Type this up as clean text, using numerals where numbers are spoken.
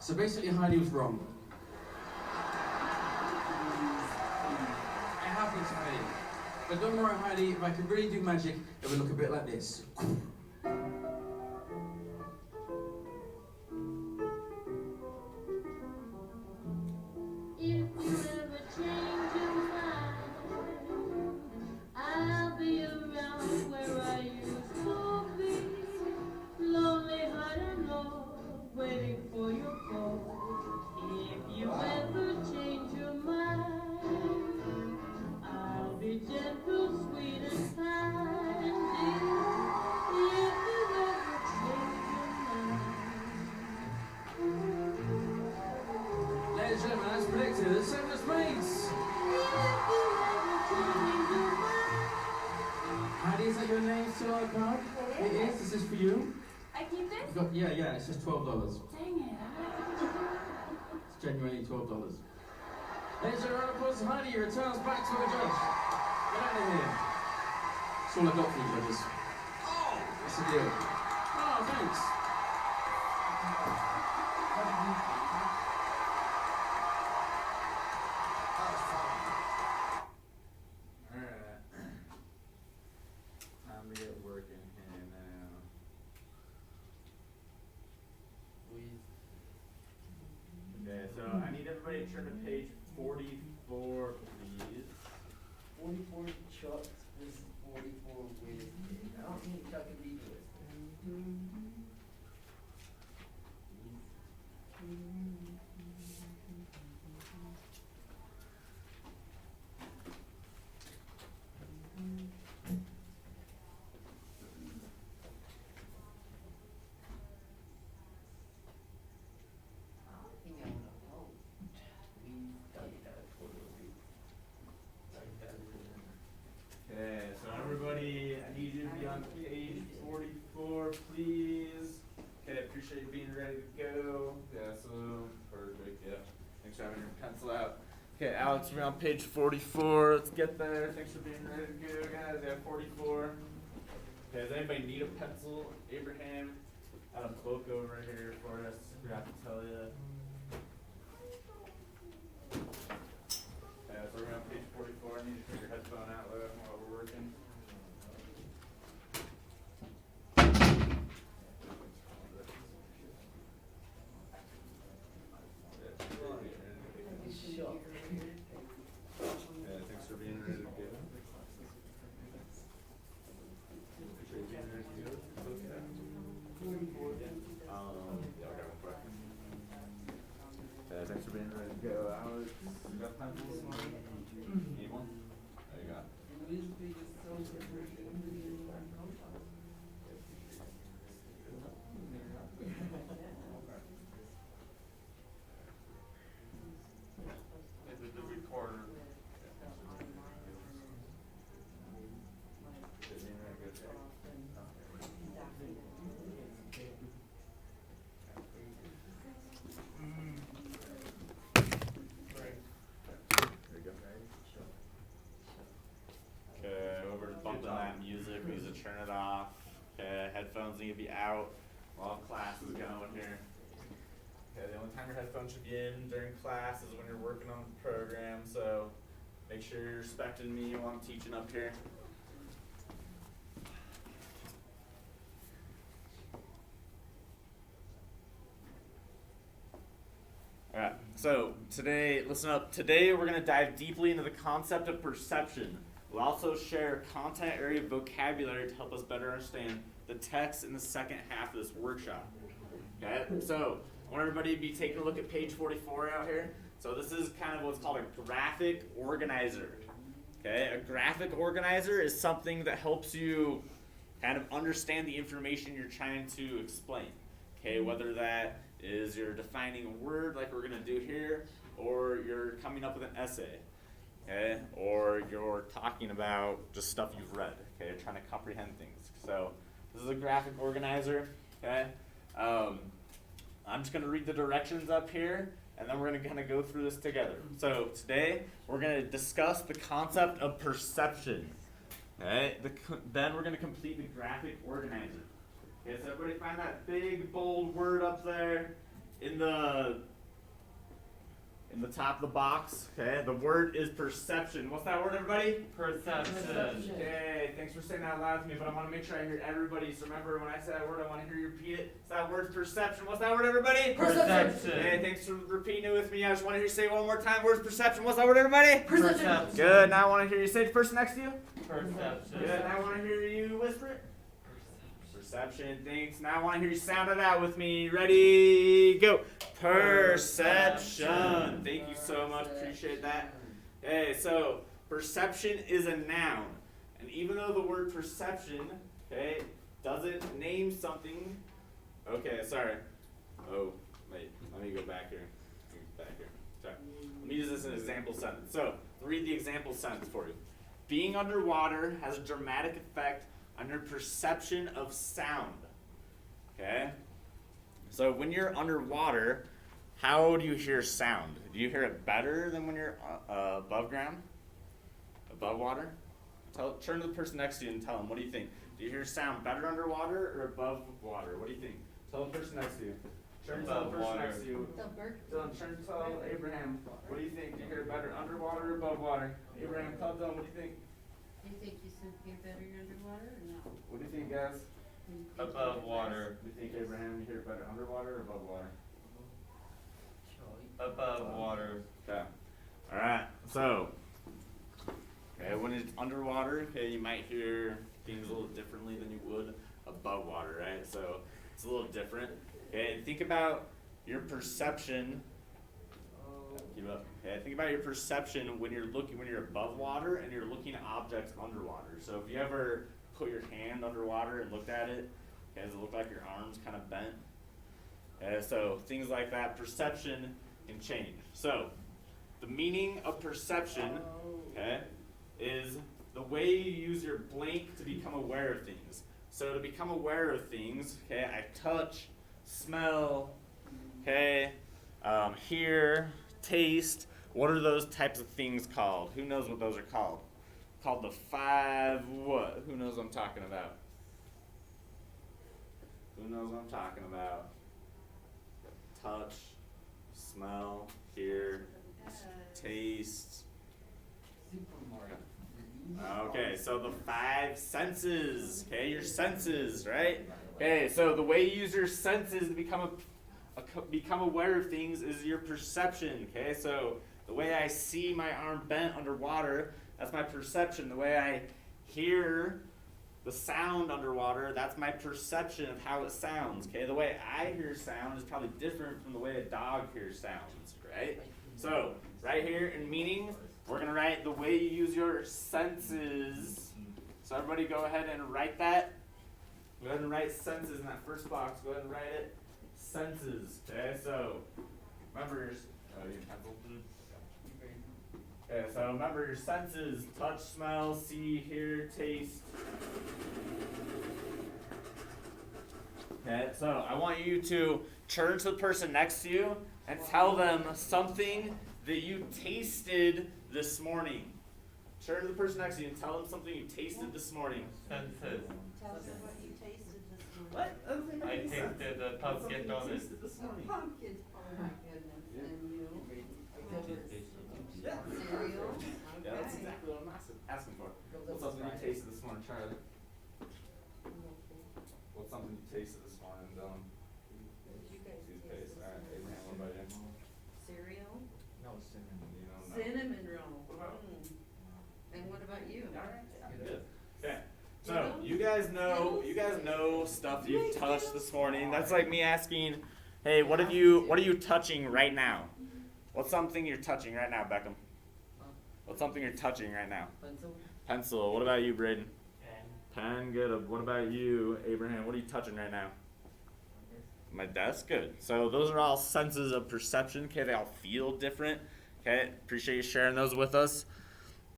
So basically Heidi was wrong. It happens to me. But don't worry, Heidi, if I could really do magic, it would look a bit like this. If you ever change your mind, I'll be around where I used to be. Lonely heart and low, waiting for your call. If you ever change your mind, I'll be gentle, sweet and kind. If you ever change your mind. Ladies and gentlemen, as predicted, the Seven Spades. Heidi, is that your name still on the card? It is. Is this for you? I keep this? Yeah, it's just $12. Dang it. It's genuinely $12. Ladies and gentlemen, of course, Heidi returns back to her judge. Get out of here. That's all I got for you, judges. Oh, what's the deal? Oh, thanks. Alright. Time to get working here now. Okay, so I need everybody to turn to page 44, please. 44 Chucks versus 44 with. I don't think Chuck can beat this. I don't think I wanna vote. We studied that totally. Okay, so everybody, I need you to be on page 44, please. Okay, appreciate you being ready to go. Yeah, so perfect. Yeah. Thanks for having your pencil out. Okay, Alex, we're on page 44. Let's get there. Thanks for being ready to go, guys. Yeah, 44. Okay, does anybody need a pencil? Abraham, I have a book over here for us. Forgot to tell you. Yeah, so we're on page 44. I need you to take your headphone out while we're working. Yeah, thanks for being ready to go. Appreciate you being ready to go. Okay. Yeah, I got one quick. Thanks for being ready to go. Alex, you got pencils? Need one? There you go. It's the recorder. Okay, over bumping that music, we need to turn it off. Okay, headphones need to be out while class is going here. Okay, the only time your headphones should be in during class is when you're working on the program, so make sure you're respecting me while I'm teaching up here. Alright, so today, listen up. Today we're going to dive deeply into the concept of perception. We'll also share content area vocabulary to help us better understand the text in the second half of this workshop. Okay, so I want everybody to be taking a look at page 44 out here. So this is kind of what's called a graphic organizer. Okay, a graphic organizer is something that helps you kind of understand the information you're trying to explain. Okay, whether that is you're defining a word like we're going to do here, or you're coming up with an essay. Okay, or you're talking about just stuff you've read. Okay, you're trying to comprehend things. So this is a graphic organizer. Okay, I'm just going to read the directions up here, and then we're going to kind of go through this together. So today we're going to discuss the concept of perception. Okay, then we're going to complete the graphic organizer. Okay, so everybody find that big bold word up there. in the top of the box, okay, the word is perception. What's that word, everybody? Perception. Okay, thanks for saying that out loud to me, but I want to make sure I hear everybody. So remember, when I say that word, I want to hear you repeat it. So that word's perception. What's that word, everybody? Perception. Okay, thanks for repeating it with me. I just want to hear you say it one more time. Word's perception. What's that word, everybody? Perception. Good. Now I want to hear you say it to the person next to you. Perception. Good. Now I want to hear you whisper it. Perception. Thanks. Now I want to hear you sound it out with me. Ready? Go. Perception. Thank you so much. Appreciate that. Okay, so perception is a noun. And even though the word perception, okay, doesn't name something. Okay, sorry. Oh, wait. Let me go back here. Sorry. Let me use this as an example sentence. So, I'll read the example sentence for you. Being underwater has a dramatic effect on your perception of sound. Okay? So when you're underwater, how do you hear sound? Do you hear it better than when you're above ground? Above water? Turn to the person next to you and tell them, what do you think? Do you hear sound better underwater or above water? What do you think? Tell the person next to you. Turn to the person next to you. Tell Abraham, what do you think? Do you hear it better underwater or above water? Abraham, tell them, what do you think? Do you think you hear better underwater or no? What do you think, guys? Above water. Do you think, Abraham, you hear it better underwater or above water? Above water. Okay. All right. So, okay, when it's underwater, okay, you might hear things a little differently than you would above water, right? So it's a little different. Okay, and think about your perception. Keep up. Okay, think about your perception when you're above water and you're looking at objects underwater. So if you ever put your hand underwater and looked at it, okay, does it look like your arm's kind of bent? So things like that, perception can change. So the meaning of perception, okay, is the way you use your blank to become aware of things. So to become aware of things, okay, I touch, smell, okay, hear, taste. What are those types of things called? Who knows what those are called? Called the five what? Who knows what I'm talking about? Who knows what I'm talking about? Touch, smell, hear, taste. Okay, so the five senses. Okay, your senses, right? Okay, so the way you use your senses to become aware of things is your perception. Okay, so the way I see my arm bent underwater, that's my perception. The way I hear the sound underwater, that's my perception of how it sounds. Okay, the way I hear sound is probably different from the way a dog hears sounds, right? So right here in meaning, we're gonna write the way you use your senses. So everybody go ahead and write that. Go ahead and write senses in that first box. Go ahead and write it. Senses. Okay, so remember your pencil. Okay, so remember your senses: touch, smell, see, hear, taste. Okay, so I want you to turn to the person next to you and tell them something that you tasted this morning. Turn to the person next to you and tell them something you tasted this morning. Senses. Tell us what you tasted this morning. What? That doesn't make I any sense. tasted the pumpkin Something you donut. tasted this morning. Pumpkins. Oh my goodness. Yeah. And you? Yeah. Cereal? Yeah, that's Okay. exactly what I'm asking for. What's something you tasted this morning, Charlie? What's something you tasted this morning, Dylan? You guys Toothpaste. taste All right, this Abraham, what about you? cereal? No cinnamon. You don't know. Cinnamon roll. What about- And what about you? All right, good. Okay. So you guys know stuff you've touched this morning. That's like me asking, hey, what are you touching right now? What's something you're touching right now, Beckham? What's something you're touching right now? Pencil? Pencil. What about you, Braden? Pen. Good. What about you, Abraham? What are you touching right now? My desk. Good. So those are all senses of perception. Okay, they all feel different. Okay, appreciate you sharing those with us.